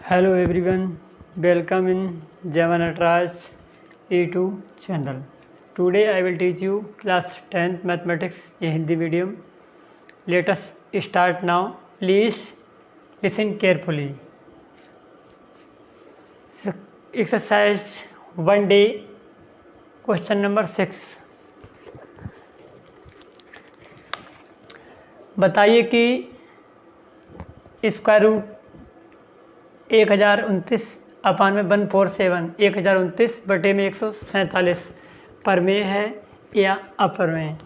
Hello everyone, welcome in Java Nataraj E2 channel. Today I will teach you class 10th mathematics in Hindi medium. Let us start now. Please listen carefully. So, exercise 1 day, question number 6. बताइए कि square root 1029/147 1029/147 पर में है या अपर में।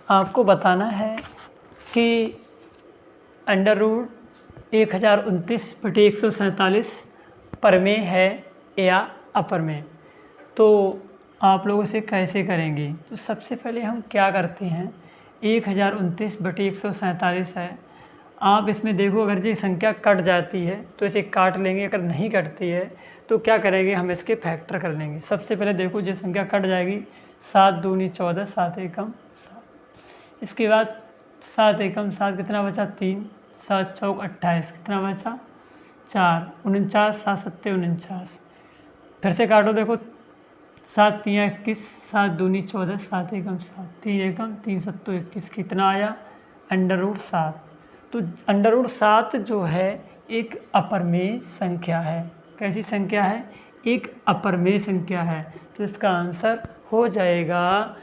आपको बताना है कि अंडर रूट 1029/147 पर में है या अपर में। तो आप लोग इसे कैसे करेंगे? तो सबसे पहले हम क्या करते हैं, 1029/147 है। आप इसमें देखो, अगर ये संख्या कट जाती है तो इसे काट लेंगे, अगर नहीं कटती है तो क्या करेंगे, हम इसके फैक्टर कर लेंगे। सबसे पहले देखो, ये संख्या कट जाएगी, 7 दूनी 14, 7 एकम 7। इसके बाद 7 एकम 7 कितना बचा, 3, 7 चौक 28 कितना बचा, 4, 49, 7 सत्ते 49। फिर से काटो, देखो 7 3 21, 7 दूनी 14, 7 एकम 7, 3 एकम 3 सत्तो 21 कितना आया, अंडर रूट 7। तो अंडर रूट 7 जो है एक अपरमेय संख्या है। कैसी संख्या है? एक अपरमेय संख्या है। तो इसका आंसर हो जाएगा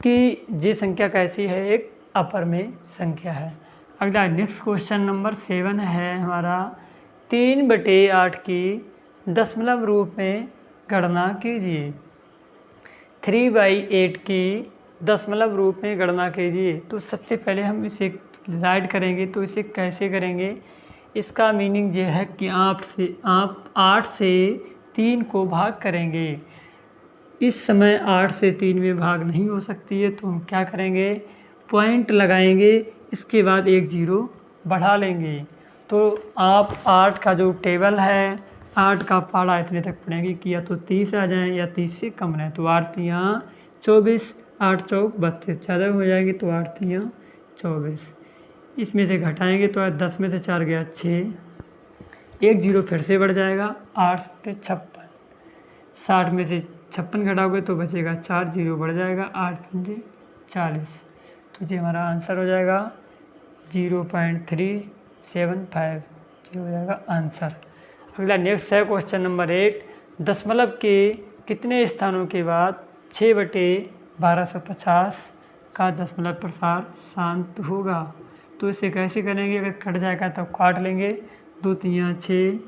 कि ये संख्या कैसी है, एक अपरमेय संख्या है। अगला नेक्स्ट क्वेश्चन नंबर 7 है हमारा, 3/8 की दशमलव रूप में गणना कीजिए। 3/8 की दशमलव रूप में गणना कीजिए। तो सबसे पहले हम इसे राइट करेंगे। तो इसे कैसे करेंगे? इसका मीनिंग ये है कि आप 8 से 3 को भाग करेंगे। इस समय 8 से 3 में भाग नहीं हो सकती है, तो हम क्या करेंगे, पॉइंट लगाएंगे, इसके बाद एक जीरो बढ़ा लेंगे। तो आप 8 का जो टेबल है, 8 का पहाड़ा इतने तक पढ़ेंगे कि या तो 30 आ जाए या 30 से कम रहे। तो 8 3 24, 8 चौक 32, ज़्यादा हो जाएगी तो 8 3 24। इसमें से घटाएंगे तो 10 में से 4 गया 6, एक जीरो फिर से बढ़ जाएगा, 8 सत्ते 56, 60 में से 56 घटाओगे तो बचेगा 4, जीरो बढ़ जाएगा, 8 पंजे 40। तो ये हमारा आंसर हो जाएगा 0.375, ये हो जाएगा आंसर। अगला नेक्स्ट है क्वेश्चन नंबर 8, दशमलव के कितने स्थानों के बाद 6/1250 का दशमलव प्रसार शांत होगा? तो इसे कैसे करेंगे? अगर कट जाएगा तो काट लेंगे, 2 3 6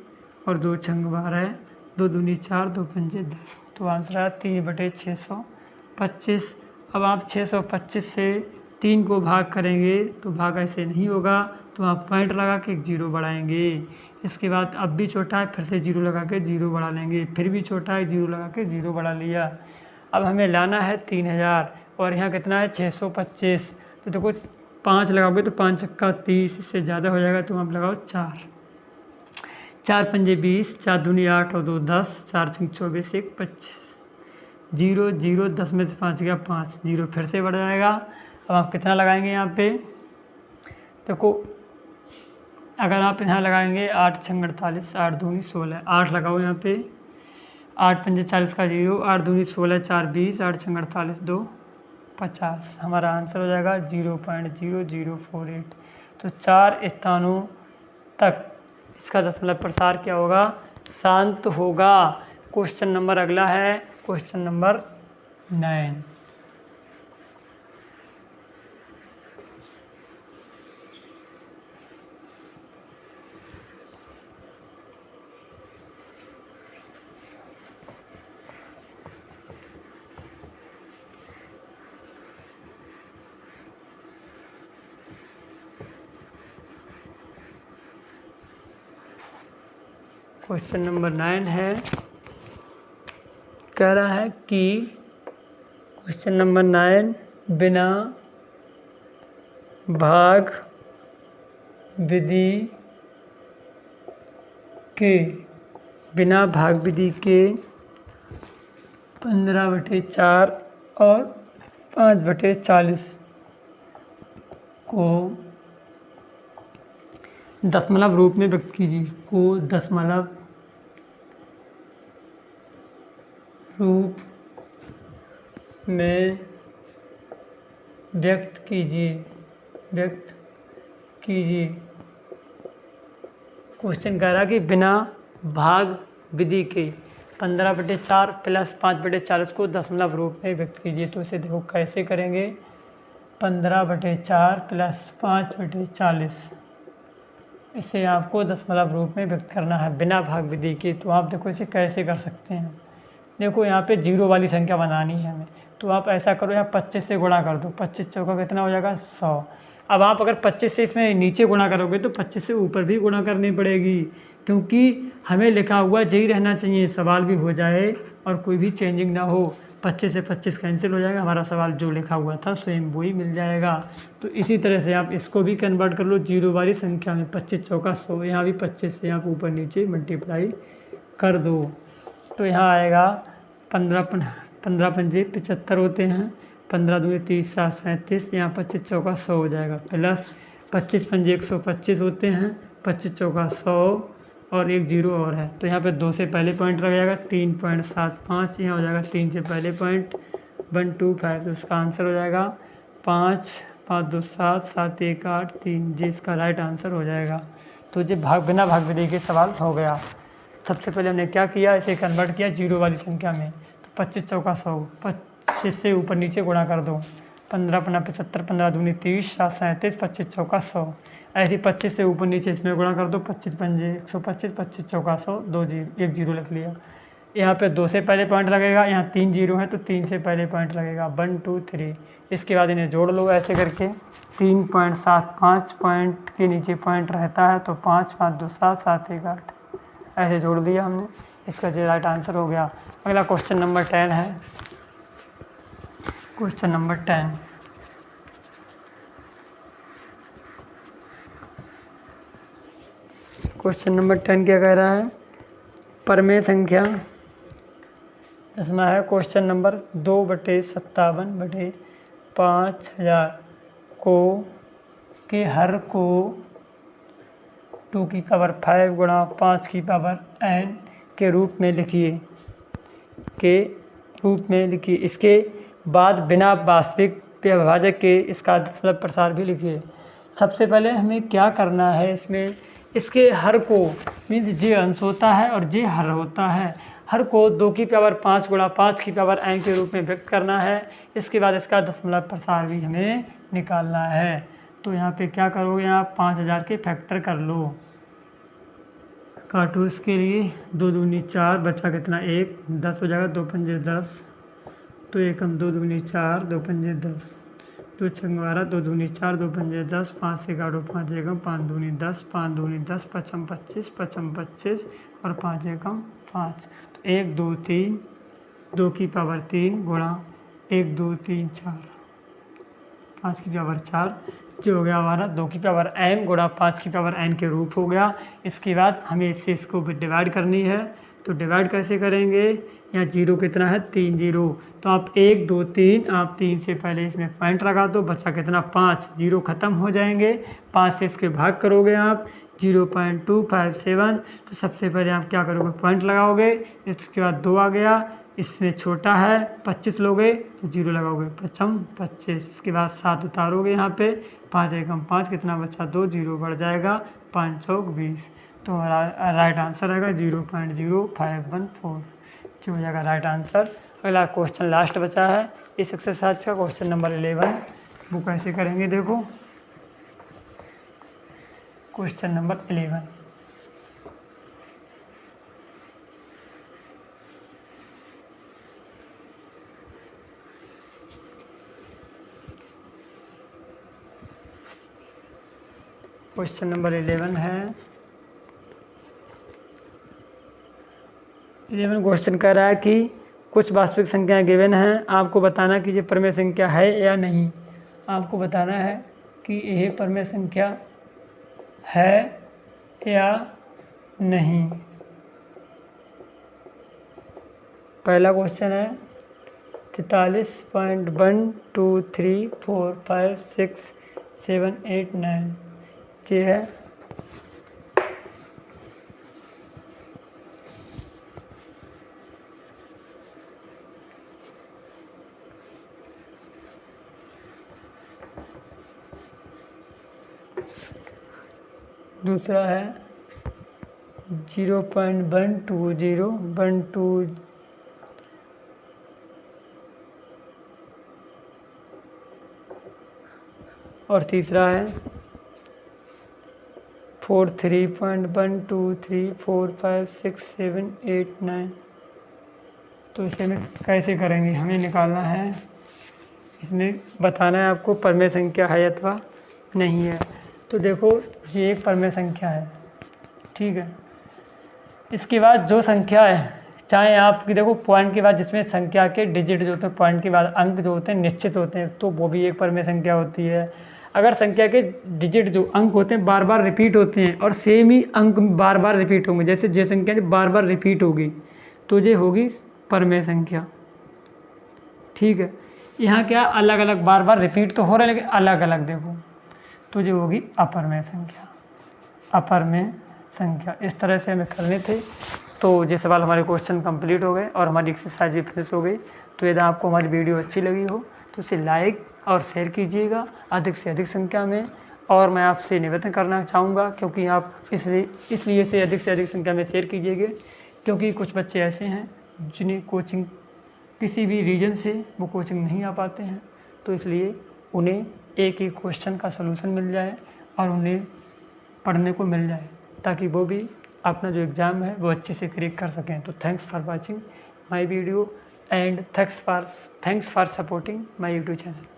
और 2 छंग 12, 2 दूनी 4, 2 पंजे 10। तो आंसर है 3/625। अब आप 625 से 3 को भाग करेंगे तो भाग ऐसे नहीं होगा, तो आप पॉइंट लगा के एक जीरो बढ़ाएंगे। इसके बाद अब भी छोटा है, फिर से जीरो लगा के जीरो बढ़ा लेंगे, फिर भी छोटा है, जीरो लगा के जीरो बढ़ा लिया। अब हमें लाना है 3000 और यहाँ कितना है 625। तो देखो 5 लगाओगे तो 5 चक्का 30, इससे ज़्यादा हो जाएगा तो आप लगाओ 4, 4 पंजे 20, 4 दूनी 8 और 2 10, 4 छंग 24, 1 25, 0 0, 10 में से 5 गया 5, जीरो फिर से बढ़ जाएगा। अब आप कितना लगाएंगे यहाँ पे? देखो अगर आप यहाँ लगाएंगे 8 छंग 48, 8 दूनी 16, 8 लगाओ यहाँ पे, 8 पंजे 40 का 0, 8 दूनी 16, 4 20, 8 छंग 48, 2 50। हमारा आंसर हो जाएगा 0.0048। तो 4 स्थानों तक इसका दशमलव प्रसार क्या होगा, शांत होगा। क्वेश्चन नंबर अगला है क्वेश्चन नंबर 9। क्वेश्चन नंबर 9 है, कह रहा है कि क्वेश्चन नंबर 9, बिना भाग विधि के 15/4 और 5/40 को दशमलव रूप में व्यक्त कीजिए। को दशमलव रूप में व्यक्त कीजिए। क्वेश्चन कह रहा कि बिना भाग विधि के 15/4 प्लस 5/40 को दशमलव रूप में व्यक्त कीजिए। तो इसे देखो कैसे करेंगे। 15/4 प्लस 5/40 इसे आपको दशमलव रूप में व्यक्त करना है बिना भाग विधि के। तो आप देखो इसे कैसे कर सकते हैं। देखो यहाँ पे जीरो वाली संख्या बनानी है हमें, तो आप ऐसा करो, यहाँ 25 से गुणा कर दो। 25 चौका कितना हो जाएगा 100। अब आप अगर 25 से इसमें नीचे गुणा करोगे तो 25 से ऊपर भी गुणा करनी पड़ेगी, क्योंकि हमें लिखा हुआ यही रहना चाहिए, सवाल भी हो जाए और कोई भी चेंजिंग ना हो। 25 से 25 कैंसिल हो जाएगा, हमारा सवाल जो लिखा हुआ था स्वयं वही मिल जाएगा। तो इसी तरह से आप इसको भी कन्वर्ट कर लो जीरो वाली संख्या में। 25 चौका 100, यहाँ भी 25 से आप ऊपर नीचे मल्टीप्लाई कर दो। तो यहाँ आएगा 15 पंजे 75 होते हैं, 15 दूनी 30 7 37, यहाँ 25 चौका 100 हो जाएगा, प्लस 25 पंजे 125 होते हैं, 25 चौका 100 और एक जीरो और है। तो यहाँ पे 2 से पहले पॉइंट लग जाएगा 3.75, यहाँ हो जाएगा 3 से पहले पॉइंट 125। तो इसका आंसर हो जाएगा 5 5 2 7 7 1 8 3, जी इसका राइट आंसर हो जाएगा। तो ये बिना भाग विधि के सवाल हो गया। सबसे पहले हमने क्या किया, इसे कन्वर्ट किया जीरो वाली संख्या में। तो 25 चौका 100, 25 से ऊपर नीचे गुणा कर दो। 15 पंजा 75, 15 दूनी 30, 7 37, 25 चौका 100। ऐसे 25 से ऊपर नीचे इसमें गुणा कर दो। 25 पंजे 125, 25 चौका 100, एक जीरो लिख लिया। यहाँ पे 2 से पहले पॉइंट लगेगा, यहाँ 3 जीरो है तो 3 से पहले पॉइंट लगेगा 1 2 3। इसके बाद इन्हें जोड़ लो ऐसे करके। 3.75 पॉइंट के नीचे पॉइंट रहता है, तो 5 5 2 7 7 1 8 ऐसे जोड़ दिया हमने। इसका जो राइट आंसर हो गया। अगला क्वेश्चन नंबर 10 है। क्वेश्चन नंबर 10, क्वेश्चन नंबर 10 क्या कह रहा है, परमेय संख्या इसमें है क्वेश्चन नंबर 2/57/5000 के हर को 2 की पावर 5 गुणा 5 की पावर n के रूप में लिखिए। इसके बाद बिना वास्तविक विभाजक के इसका दशमलव प्रसार भी लिखिए। सबसे पहले हमें क्या करना है, इसमें इसके हर को मीन्स जे अंश होता है और जे हर होता है। हर को 2 की पावर 5 गुणा 5 की पावर n के रूप में व्यक्त करना है। इसके बाद इसका दशमलव प्रसार भी हमें निकालना है। तो यहाँ पे क्या करोगे, आप 5000 के फैक्टर कर लो। काटो इसके लिए, 2 दूनी 4, बचा कितना 1, 10 हो जाएगा, 2 पंजे 10, तो एक हम 2 दूनी 4, 2 पंजे 10, 2 छंग 12, 2 दूनी 4, 2 पंजे 10, 5 से काटो 5 एकम 5 दूनी 10, 5 दूनी 10, 5 25, 5 25 और 5 एकम 5। तो 1 2 3, 2 की पावर 3 गुणा 1 2 3 4, 5 की पावर 4, जो हो गया हमारा 2 की पावर m गुणा 5 की पावर n के रूप हो गया। इसके बाद हमें इससे इसको डिवाइड करनी है। तो डिवाइड कैसे करेंगे, यहाँ जीरो कितना है 3 जीरो, तो आप 1 2 3, आप 3 से पहले इसमें पॉइंट लगा दो, बचा कितना 5, जीरो ख़त्म हो जाएंगे। 5 से इसके भाग करोगे आप 0.257, तो सबसे पहले आप क्या करोगे, पॉइंट लगाओगे। इसके बाद 2 आ गया, इसमें छोटा है 25 लोगे तो जीरो लगाओगे, 5 25। इसके बाद 7 उतारोगे यहाँ पे, 5 एकम 5, कितना बचा 2, जीरो बढ़ जाएगा, 5 चौक 20। तो हमारा राइट आंसर आएगा 0.0514, जो हो जाएगा राइट आंसर। अगला क्वेश्चन लास्ट बचा है इस एक्सरसाइज का, क्वेश्चन नंबर 11। वो कैसे करेंगे देखो, क्वेश्चन नंबर 11। क्वेश्चन नंबर 11 है। 11 क्वेश्चन कह रहा है कि कुछ वास्तविक संख्याएं गिवन हैं, आपको बताना कि ये परमेय संख्या है या नहीं। आपको बताना है कि यह परमेय संख्या है या नहीं। पहला क्वेश्चन है 43.123456789, ये है। दूसरा है 0.120 और तीसरा है 43.123456789। तो इसे में कैसे करेंगे, हमें निकालना है, इसमें बताना है आपको परमेय संख्या है अथवा नहीं है। तो देखो ये एक परमेय संख्या है, ठीक है। इसके बाद जो संख्या है, चाहे आपकी देखो पॉइंट के बाद जिसमें संख्या के डिजिट जो होते हैं, पॉइंट के बाद अंक जो होते हैं निश्चित होते हैं, तो वो भी एक परमेय संख्या होती है। अगर संख्या के डिजिट जो अंक होते हैं बार बार रिपीट होते हैं और सेम ही अंक बार बार रिपीट होंगे, जैसे ये संख्या जो बार बार रिपीट होगी तो ये होगी परमेय संख्या, ठीक है। यहाँ क्या अलग अलग बार बार रिपीट तो हो रहा है लेकिन अलग अलग देखो, तो ये होगी अपरमेय संख्या। अपरमेय संख्या इस तरह से हमें करने थे। तो ये सवाल हमारे क्वेश्चन कंप्लीट हो गए और हमारी एक्सरसाइज भी फिनिश हो गई। तो यदि आपको हमारी वीडियो अच्छी लगी हो तो उसे लाइक और शेयर कीजिएगा अधिक से अधिक संख्या में। और मैं आपसे निवेदन करना चाहूँगा, क्योंकि आप इसलिए से अधिक संख्या में शेयर कीजिएगा, क्योंकि कुछ बच्चे ऐसे हैं जिन्हें कोचिंग किसी भी रीजन से वो कोचिंग नहीं आ पाते हैं, तो इसलिए उन्हें एक ही क्वेश्चन का सलूशन मिल जाए और उन्हें पढ़ने को मिल जाए, ताकि वो भी अपना जो एग्ज़ाम है वो अच्छे से क्रैक कर सकें। तो thanks for watching my video and thanks for supporting my YouTube channel.